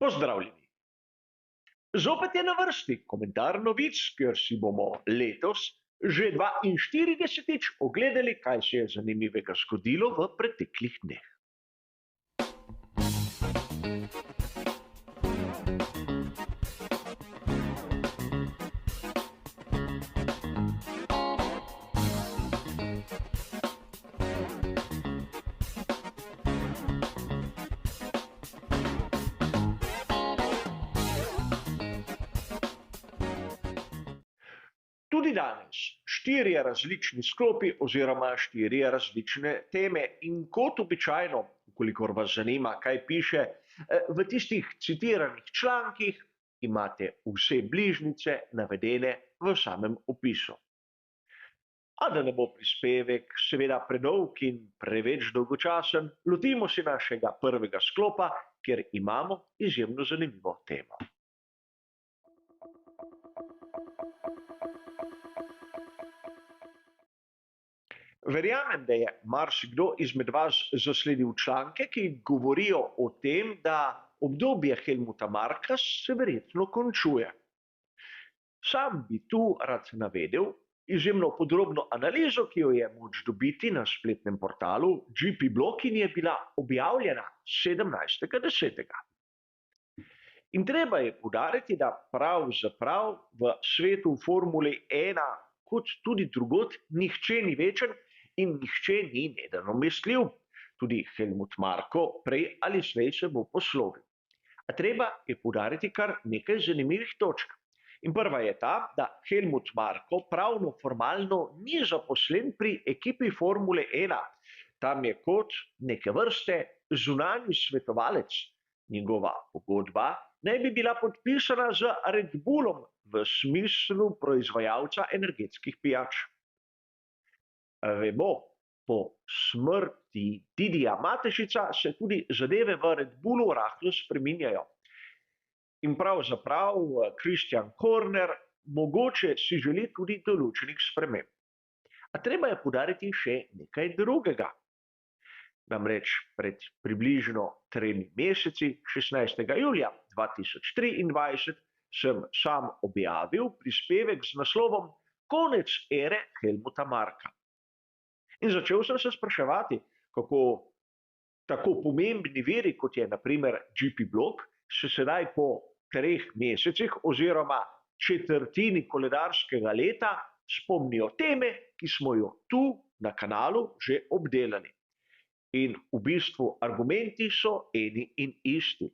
Pozdravljeni. Zopet je na vrsti komentar novic, kjer si bomo letos že 42. ogledali, kaj se je zanimivega zgodilo v preteklih dneh. Tudi danes štirje različni sklopi oziroma štirje različne teme in kot običajno, kolikor vas zanima, kaj piše v tistih citiranih člankih, imate vse bližnjice navedene v samem opisu. A da ne bo prispevek seveda predolg in preveč dolgočasen, lotimo se našega prvega sklopa, kjer imamo izjemno zanimivo temo. Verjamem, da je marsikdo izmed vas zasledil članke, ki govorijo o tem, da obdobje Helmuta Marka se verjetno končuje. Sam bi tu rad navedel izjemno podrobno analizo, ki jo je moč dobiti na spletnem portalu GP Blog in je bila objavljena 17.10. In treba je poudariti, da pravzaprav v svetu Formule 1, kot tudi drugod, nihče ni večen in nihče ni nenadomestljiv. Tudi Helmut Marko prej ali slej se bo poslovil. A treba je poudariti kar nekaj zanimivih točk. In prva je ta, da Helmut Marko pravno formalno ni zaposlen pri ekipi Formule 1. Tam je kot neke vrste zunanji svetovalec. Njegova pogodba naj bi bila podpisana z Red Bullom v smislu proizvajalca energetskih pijač. Vemo, po smrti Didija Matešiča se tudi zadeve v Red Bullu rahlo spreminjajo. In pravzaprav Christian Horner mogoče si želi tudi določenih sprememb. A treba je poudariti še nekaj drugega. Namreč pred približno 3 meseci, 16. julija 2023, sem sam objavil prispevek z naslovom Konec ere Helmuta Marka. In začel sem se spraševati, kako tako pomembni viri, kot je na primer GP Blog, se sedaj po 3 mesecih oziroma četrtini koledarskega leta spomnijo teme, ki smo jo tu na kanalu že obdelali. In v bistvu argumenti so eni in isti.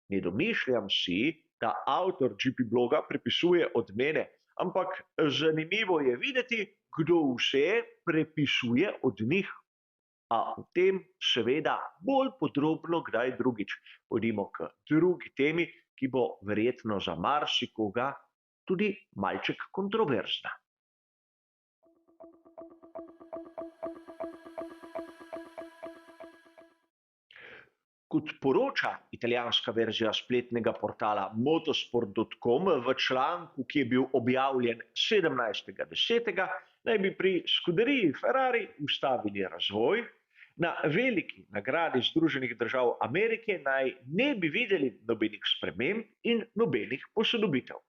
Ne domišljam si, da avtor GP bloga prepisuje od mene, ampak zanimivo je videti, kdo vse prepisuje od njih. A o tem seveda bolj podrobno kdaj drugič. Pojdimo k drugi temi, ki bo verjetno za marsikoga tudi malček kontroverzna. Kot poroča italijanska verzija spletnega portala motosport.com v članku, ki je bil objavljen 17.10., naj bi pri skuderiji Ferrari ustavili razvoj, na veliki nagradi Združenih držav Amerike naj ne bi videli nobenih sprememb in nobenih posodobitev.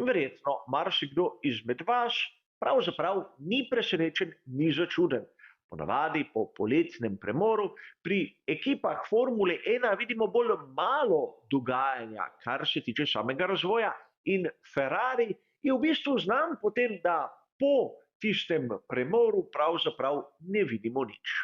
Verjetno marsikdo izmed vas pravzaprav ni presenečen, ni začuden. Ponavadi po poletnem premoru pri ekipah Formule 1 vidimo bolj malo dogajanja, kar se tiče samega razvoja, in Ferrari je v bistvu znan po tem, da po tistem premoru pravzaprav ne vidimo nič.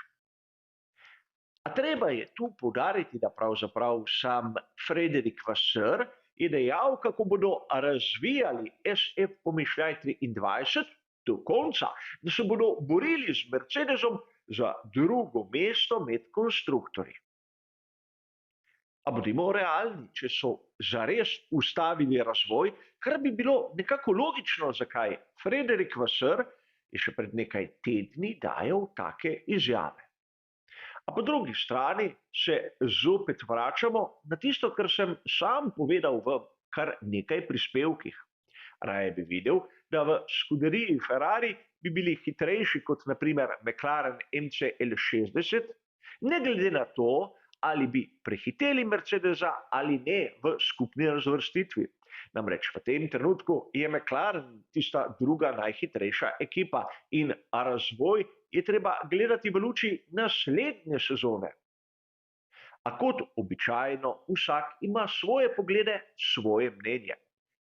A treba je tu poudariti, da pravzaprav sam Frederik Vasseur je dejal, kako bodo razvijali SF pomišljaj 23 do konca, da se bodo borili z Mercedesom za drugo mesto med konstruktorji. A bodimo realni, če so zares ustavili razvoj, kar bi bilo nekako logično, zakaj Frederik Vasseur je še pred nekaj tedni dajal take izjave. A po drugi strani se zopet vračamo na tisto, kar sem sam povedal v kar nekaj prispevkih. Raje bi videl, da v skuderiji Ferrari bi bili hitrejši kot na primer McLaren MCL60, ne glede na to, ali bi prehiteli Mercedesa ali ne v skupni razvrstitvi. Namreč v tem trenutku je McLaren tista druga najhitrejša ekipa in razvoj je treba gledati v luči naslednje sezone. A kot običajno, vsak ima svoje poglede, svoje mnenje.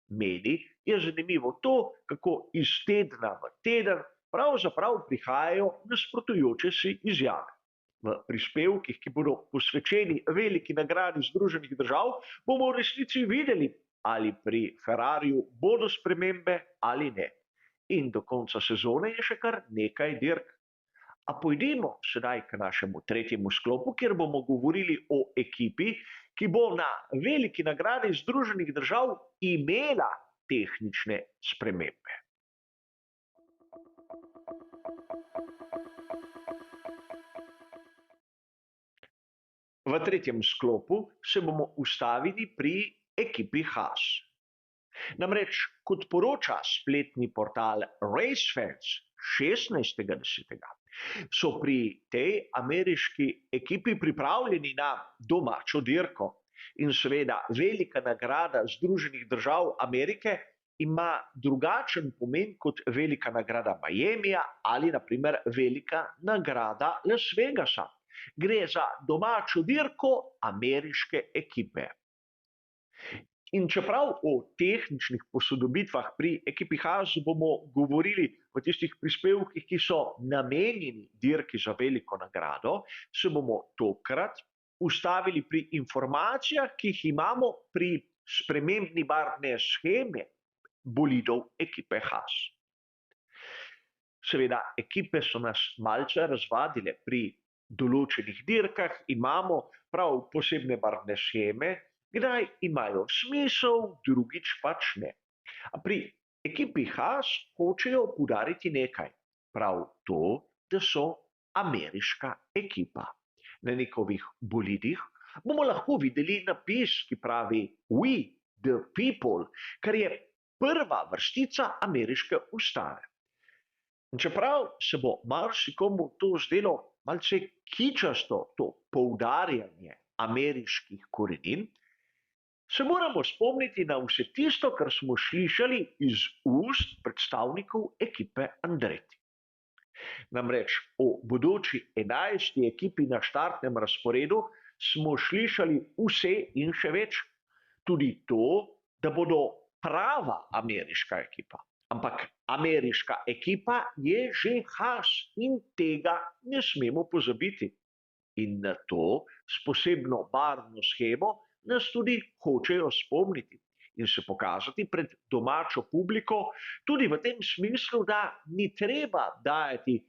Meni je zanimivo to, kako iz tedna v teden pravzaprav prihajajo nasprotujoče si izjave. V prispevkih, ki bodo posvečeni veliki nagradi Združenih držav, bomo v resnici videli, ali pri Ferrariju bodo spremembe ali ne. In do konca sezone je še kar nekaj dirk. A pojdimo sedaj k našemu tretjemu sklopu, kjer bomo govorili o ekipi, ki bo na veliki nagradi Združenih držav imela tehnične spremembe. V tretjem sklopu se bomo ustavili pri ekipi Haas. Namreč, kot poroča spletni portal RaceFans 16.10., so pri tej ameriški ekipi pripravljeni na domačo dirko. In seveda velika nagrada Združenih držav Amerike ima drugačen pomen kot velika nagrada Miamija ali na primer velika nagrada Las Vegasa. Gre za domačo dirko ameriške ekipe. In čeprav o tehničnih posodobitvah pri ekipi Haas bomo govorili v tistih prispevkih, ki so namenjeni dirki za veliko nagrado, se bomo tokrat ustavili pri informacijah, ki jih imamo pri spremembi barvne sheme bolidov ekipe Haas. Seveda, ekipe so nas malce razvadile. Pri določenih dirkah imamo prav posebne barvne sheme, kdaj imajo smisel, drugič pač ne. A pri ekipi Haas hočejo poudariti nekaj, prav to, da so ameriška ekipa. Na njihovih bolidih bomo lahko videli napis, ki pravi We the people, kar je prva vrstica ameriške ustave. In čeprav se bo marsikomu to zdelo malce kičasto, to poudarjanje ameriških korenin, se moramo spomniti na vse tisto, kar smo slišali iz ust predstavnikov ekipe Andretti. Namreč o bodoči 11. ekipi na štartnem razporedu smo slišali vse in še več. Tudi to, da bodo prava ameriška ekipa. Ampak ameriška ekipa je že Haas in tega ne smemo pozabiti. In na to s posebno barvno shemo nas tudi hočejo spomniti in se pokazati pred domačo publiko, tudi v tem smislu, da ni treba dajati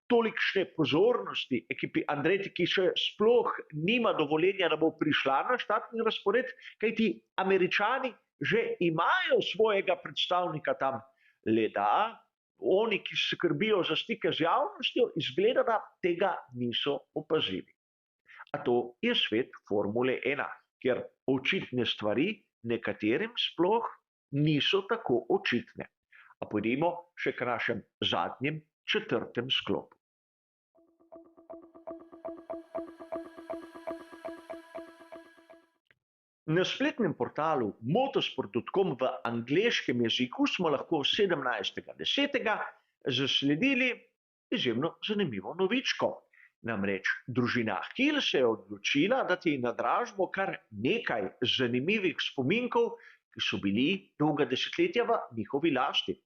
tolikšne pozornosti ekipi Andretti, ki še sploh nima dovoljenja, da bo prišla na štartni razpored, kajti Američani že imajo svojega predstavnika tam, le da oni, ki skrbijo za stike z javnostjo, izgleda, da tega niso opazili. A to je svet Formule 1, kjer očitne stvari nekaterim sploh niso tako očitne. A pojdimo še k našem zadnjem, četrtem sklopu. Na spletnem portalu motorsport.com v angleškem jeziku smo lahko 17.10. zasledili izjemno zanimivo novičko. Namreč družina Hill se je odločila dati na dražbo kar nekaj zanimivih spominkov, ki so bili dolga desetletja v njihovi lasti.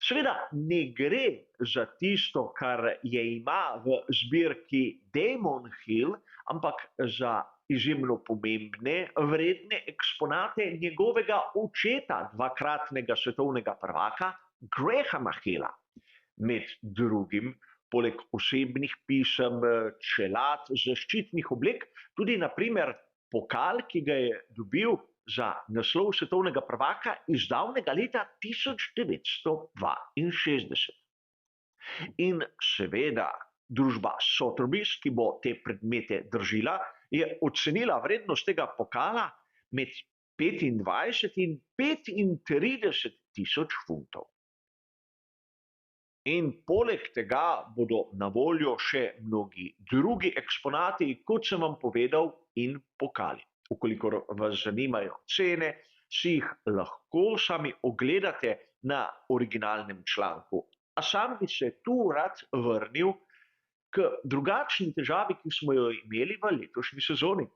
Seveda ne gre za tisto, kar je ima v zbirki Damon Hill, ampak za izjemno pomembne, vredne eksponate njegovega očeta, dvakratnega svetovnega prvaka, Grahama Hilla. Med drugim, poleg osebnih pisem, čelad, zaščitnih oblek, tudi na primer pokal, ki ga je dobil za naslov svetovnega prvaka iz davnega leta 1962. In seveda družba Sotheby's, ki bo te predmete držila, je ocenila vrednost tega pokala med 25 in 35 tisoč funtov. In poleg tega bodo na voljo še mnogi drugi eksponati, kot sem vam povedal, in pokali. Vkolikor vas zanimajo cene, si jih lahko sami ogledate na originalnem članku. A sam bi se tu rad vrnil k drugačni težavi, ki smo jo imeli v letošnji sezoni.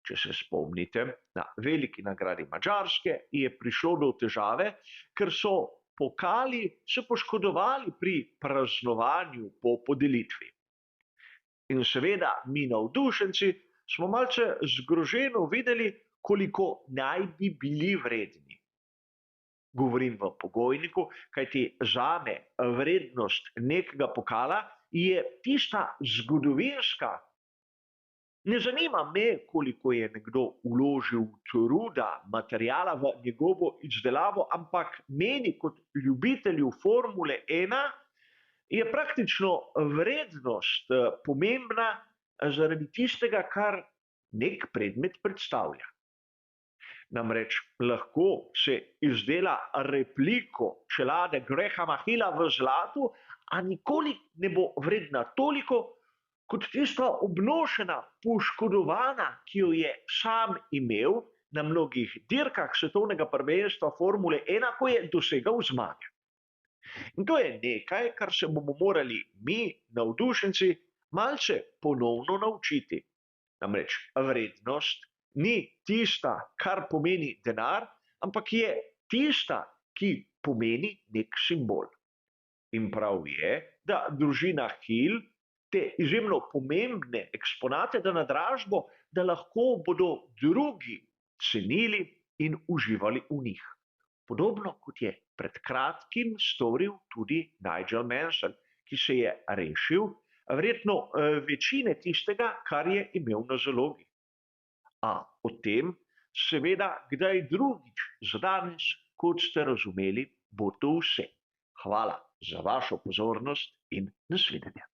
Če se spomnite, na veliki nagradi Madžarske je prišlo do težave, ker so pokali se poškodovali pri praznovanju po podelitvi. In seveda mi navdušenci smo malce zgroženo videli, koliko naj bi bili vredni. Govorim v pogojniku, kajti zame vrednost nekega pokala je tista zgodovinska. Ne zanima me, koliko je nekdo vložil truda, materijala v njegovo izdelavo, ampak meni kot ljubitelju Formule 1 je praktično vrednost pomembna zaradi tistega, kar nek predmet predstavlja. Namreč lahko se izdela repliko čelade Grahama Hilla v zlatu, a nikoli ne bo vredna toliko, kot tista obnošena, poškodovana, ki jo je sam imel na mnogih dirkah svetovnega prvenstva Formule 1, ko je dosegal zmage. In to je nekaj, kar se bomo morali mi, navdušenci, malce ponovno naučiti. Namreč vrednost ni tista, kar pomeni denar, ampak je tista, ki pomeni nek simbol. In prav je, da družina Hill te izjemno pomembne eksponate da na dražbo, da lahko bodo drugi cenili in uživali v njih. Podobno kot je pred kratkim storil tudi Nigel Mansell, ki se je rešil verjetno večine tistega, kar je imel na zalogi. A o tem seveda kdaj drugič. Za danes, kot ste razumeli, bo to vse. Hvala za vašo pozornost in nasvidenje.